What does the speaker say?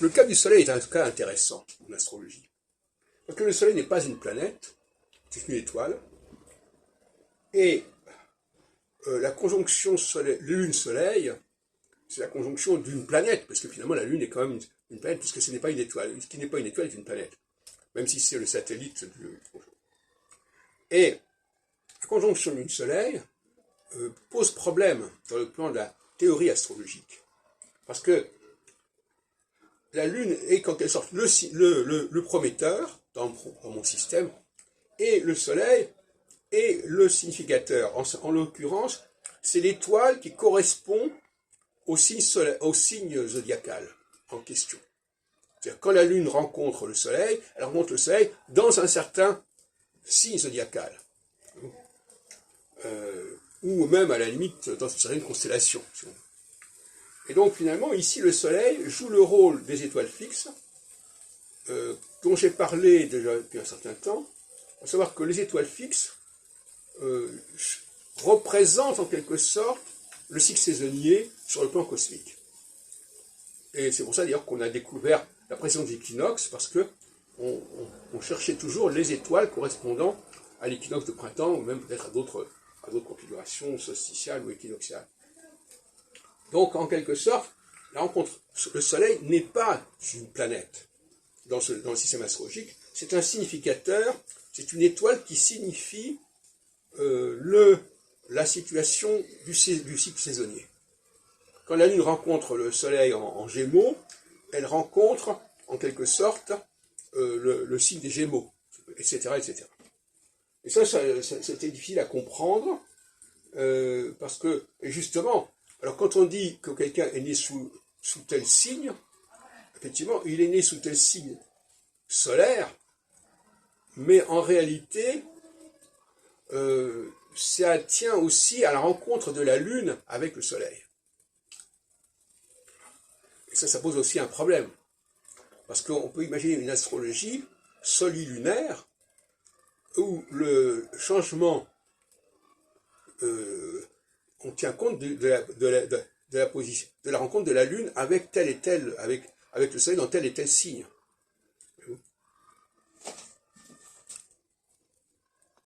Le cas du Soleil est un cas intéressant en astrologie. Parce que le Soleil n'est pas une planète, c'est une étoile. Et la conjonction Lune-Soleil, c'est la conjonction d'une planète, parce que finalement la Lune est quand même une planète, puisque ce n'est pas une étoile. Ce qui n'est pas une étoile est une planète, même si c'est le satellite du. Et la conjonction Lune-Soleil pose problème dans le plan de la théorie astrologique. Parce que la Lune est en quelque sorte le prometteur dans mon système, et le Soleil est le significateur. En l'occurrence, c'est l'étoile qui correspond au signe zodiacal en question. C'est-à-dire, quand la Lune rencontre le Soleil, elle rencontre le Soleil dans un certain signe zodiacal. Ou même, à la limite, dans une certaine constellation. Et donc, finalement, ici, le Soleil joue le rôle des étoiles fixes, dont j'ai parlé déjà depuis un certain temps, à savoir que les étoiles fixes représentent en quelque sorte le cycle saisonnier sur le plan cosmique. Et c'est pour ça d'ailleurs qu'on a découvert la présence des équinoxes, parce que on cherchait toujours les étoiles correspondant à l'équinoxe de printemps, ou même peut-être à d'autres configurations solsticiales ou équinoxiales. Donc, en quelque sorte, la rencontre, le Soleil n'est pas une planète dans le système astrologique, c'est un significateur, c'est une étoile qui signifie la situation du cycle saisonnier. Quand la Lune rencontre le Soleil en Gémeaux, elle rencontre en quelque sorte le signe des Gémeaux, etc., etc. Et ça c'était difficile à comprendre, parce que, justement, alors quand on dit que quelqu'un est né sous tel signe, effectivement, il est né sous tel signe solaire, mais en réalité, ça tient aussi à la rencontre de la Lune avec le Soleil. Et ça pose aussi un problème. Parce qu'on peut imaginer une astrologie solilunaire où le changement, on tient compte de la position, de la rencontre de la Lune avec tel et tel, avec le Soleil dans tel et tel signe.